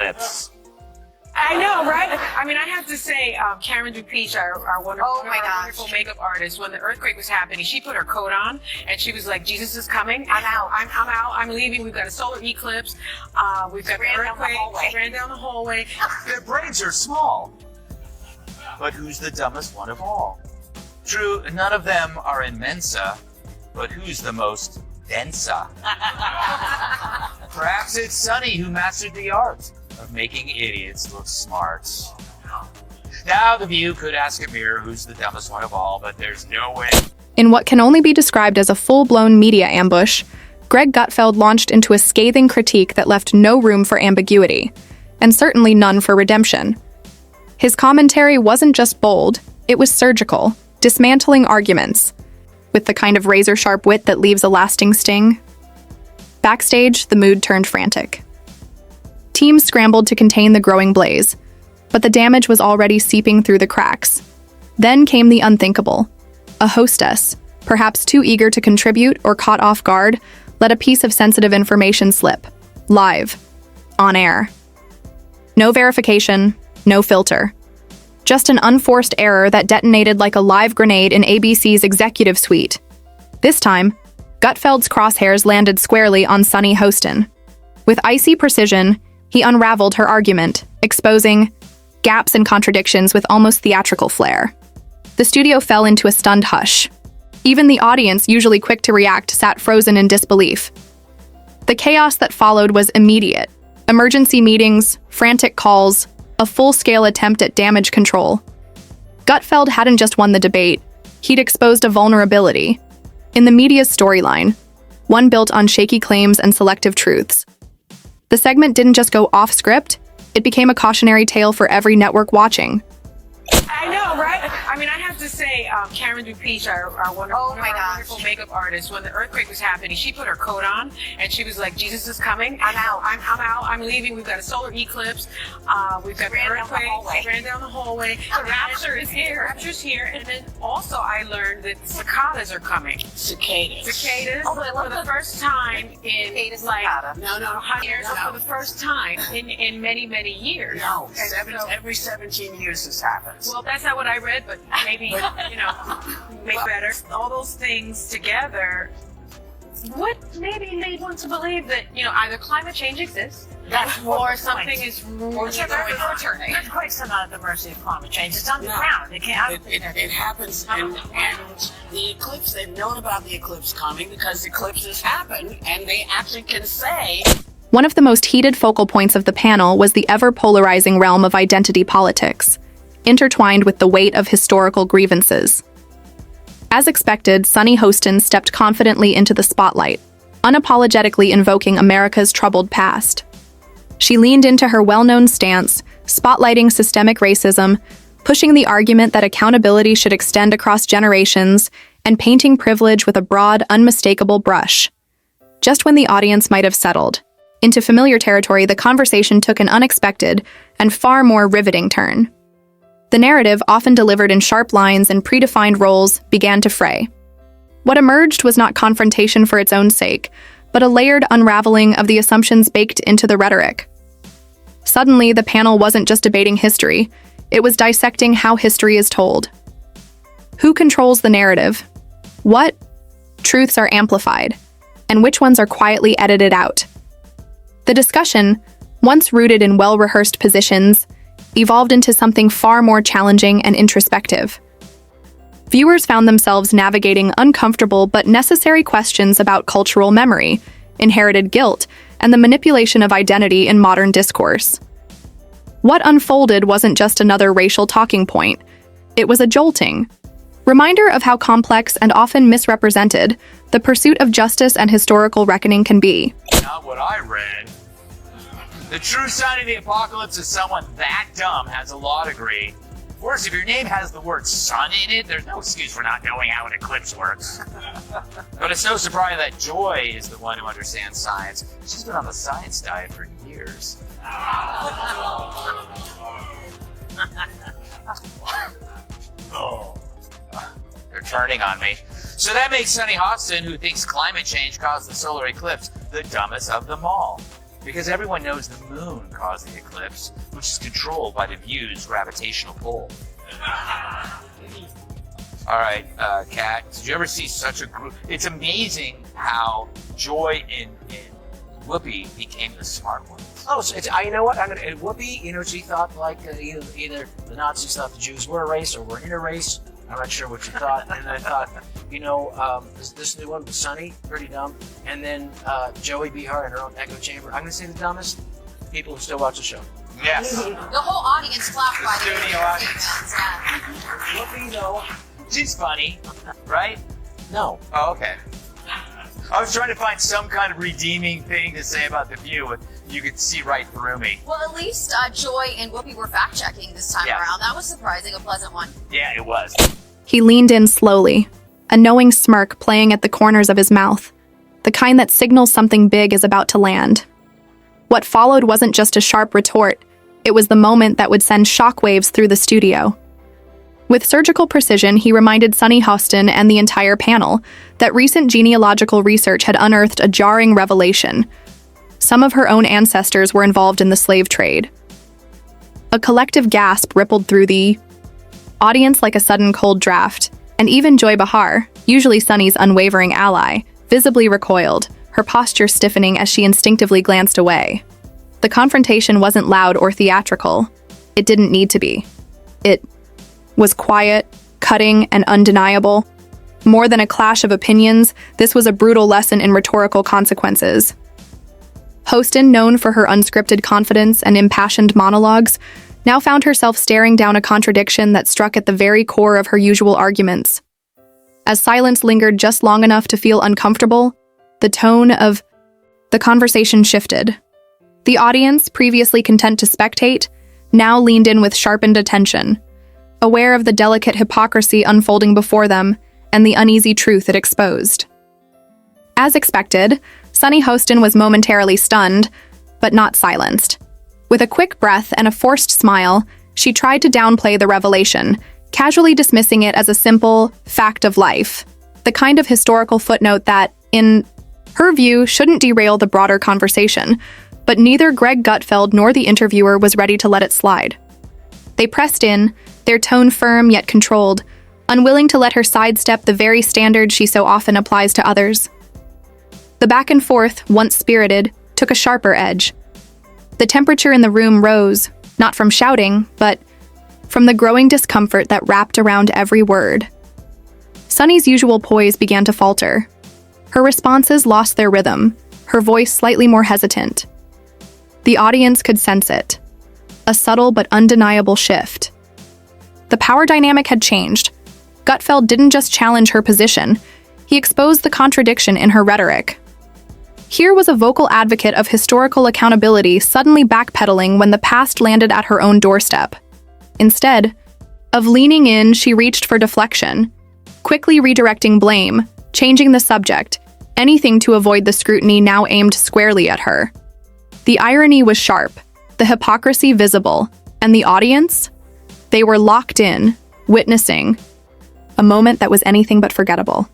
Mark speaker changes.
Speaker 1: lips.
Speaker 2: I know, right? I mean, I have to say, Karen Dupeach, our wonderful makeup artist, when the earthquake was happening, she put her coat on and she was like, Jesus is coming. I'm out. I'm out. I'm leaving. We've got a solar eclipse. We've got an earthquake. She ran down the hallway.
Speaker 1: Their brains are small. But who's the dumbest one of all? True, none of them are in Mensa, but who's the most densa? Perhaps it's Sunny who mastered the art of making idiots look smart. Now the View could ask a mirror who's the dumbest one of all, but there's no way.
Speaker 3: In what can only be described as a full-blown media ambush, Greg Gutfeld launched into a scathing critique that left no room for ambiguity, and certainly none for redemption. His commentary wasn't just bold, it was surgical, dismantling arguments, with the kind of razor-sharp wit that leaves a lasting sting. Backstage, the mood turned frantic. Teams scrambled to contain the growing blaze, but the damage was already seeping through the cracks. Then came the unthinkable. A hostess, perhaps too eager to contribute or caught off guard, let a piece of sensitive information slip. Live. On air. No verification, no filter. Just an unforced error that detonated like a live grenade in ABC's executive suite. This time, Gutfeld's crosshairs landed squarely on Sunny Hostin. With icy precision, he unraveled her argument, exposing gaps and contradictions with almost theatrical flair. The studio fell into a stunned hush. Even the audience, usually quick to react, sat frozen in disbelief. The chaos that followed was immediate. Emergency meetings, frantic calls, a full-scale attempt at damage control. Gutfeld hadn't just won the debate, he'd exposed a vulnerability. In the media's storyline, one built on shaky claims and selective truths. The segment didn't just go off-script, it became a cautionary tale for every network watching.
Speaker 2: I know, right? I mean, I have to say, Karen Dupeach, our wonderful makeup artist, when the earthquake was happening, she put her coat on and she was like, Jesus is coming. I'm out. I'm out. I'm leaving. We've got a solar eclipse. We've got an earthquake. She ran down the hallway. The rapture is here. Rapture's here. And then also I learned that cicadas are coming.
Speaker 4: Cicadas.
Speaker 2: For the first time in for the first time in many, many years.
Speaker 4: No, every 17 years this happens.
Speaker 2: Well, that's not what I read, but maybe, make better. All those things together, what maybe made one to believe that, either climate change exists, or something is really going on.
Speaker 4: There's quite some at the mercy of climate change. It's underground. It happens, and the eclipse, they've known about the eclipse coming because eclipses happen, and they actually can say.
Speaker 3: One of the most heated focal points of the panel was the ever-polarizing realm of identity politics, intertwined with the weight of historical grievances. As expected, Sunny Hostin stepped confidently into the spotlight, unapologetically invoking America's troubled past. She leaned into her well-known stance, spotlighting systemic racism, pushing the argument that accountability should extend across generations, and painting privilege with a broad, unmistakable brush. Just when the audience might have settled into familiar territory, the conversation took an unexpected and far more riveting turn. The narrative, often delivered in sharp lines and predefined roles, began to fray. What emerged was not confrontation for its own sake, but a layered unraveling of the assumptions baked into the rhetoric. Suddenly, the panel wasn't just debating history, it was dissecting how history is told. Who controls the narrative? What truths are amplified? And which ones are quietly edited out? The discussion, once rooted in well-rehearsed positions, evolved into something far more challenging and introspective. Viewers found themselves navigating uncomfortable but necessary questions about cultural memory, inherited guilt, and the manipulation of identity in modern discourse. What unfolded wasn't just another racial talking point, it was a jolting reminder of how complex and often misrepresented the pursuit of justice and historical reckoning can be.
Speaker 1: Not what I read. The true sign of the apocalypse is someone that dumb has a law degree. Worse, if your name has the word sun in it, there's no excuse for not knowing how an eclipse works. But it's no surprise that Joy is the one who understands science. She's been on the science diet for years. Oh, they're turning on me. So that makes Sunny Hostin, who thinks climate change caused the solar eclipse, the dumbest of them all. because everyone knows the moon caused the eclipse, which is controlled by the view's gravitational pull. All right, Kat, did you ever see such a group? It's amazing how Joy and Whoopi became the smart ones.
Speaker 5: Oh, so you know what? Whoopi, she thought like either the Nazis thought the Jews were a race or were in a race. I'm not sure what she thought. And I thought, this new one was Sunny, pretty dumb. And then Joey Behar in her own echo chamber. I'm going to say the dumbest people who still watch the show.
Speaker 1: Yes.
Speaker 6: The whole audience clapped by the
Speaker 1: Studio audience.
Speaker 5: Whoopi, though.
Speaker 1: She's funny, right?
Speaker 5: No.
Speaker 1: Oh, okay. I was trying to find some kind of redeeming thing to say about The View, but you could see right through me.
Speaker 6: Well, at least Joy and Whoopi were fact-checking this time around. That was surprising, a pleasant one.
Speaker 1: Yeah, it was.
Speaker 3: He leaned in slowly, a knowing smirk playing at the corners of his mouth, the kind that signals something big is about to land. What followed wasn't just a sharp retort, it was the moment that would send shockwaves through the studio. With surgical precision, he reminded Sunny Hostin and the entire panel that recent genealogical research had unearthed a jarring revelation. Some of her own ancestors were involved in the slave trade. A collective gasp rippled through the audience like a sudden cold draft, and even Joy Behar, usually Sunny's unwavering ally, visibly recoiled, her posture stiffening as she instinctively glanced away. The confrontation wasn't loud or theatrical. It didn't need to be. It was quiet, cutting, and undeniable. More than a clash of opinions, this was a brutal lesson in rhetorical consequences. Hostin, known for her unscripted confidence and impassioned monologues, now found herself staring down a contradiction that struck at the very core of her usual arguments. As silence lingered just long enough to feel uncomfortable, the tone of the conversation shifted. The audience, previously content to spectate, now leaned in with sharpened attention, aware of the delicate hypocrisy unfolding before them and the uneasy truth it exposed. As expected, Sunny Hostin was momentarily stunned, but not silenced. With a quick breath and a forced smile, she tried to downplay the revelation, casually dismissing it as a simple fact of life, the kind of historical footnote that, in her view, shouldn't derail the broader conversation, but neither Greg Gutfeld nor the interviewer was ready to let it slide. They pressed in, their tone firm yet controlled, unwilling to let her sidestep the very standards she so often applies to others. The back and forth, once spirited, took a sharper edge. The temperature in the room rose, not from shouting, but from the growing discomfort that wrapped around every word. Sunny's usual poise began to falter. Her responses lost their rhythm, her voice slightly more hesitant. The audience could sense it. A subtle but undeniable shift. The power dynamic had changed. Gutfeld didn't just challenge her position, he exposed the contradiction in her rhetoric. Here was a vocal advocate of historical accountability suddenly backpedaling when the past landed at her own doorstep. Instead of leaning in, she reached for deflection, quickly redirecting blame, changing the subject, anything to avoid the scrutiny now aimed squarely at her. The irony was sharp, the hypocrisy visible, and the audience? They were locked in, witnessing a moment that was anything but forgettable.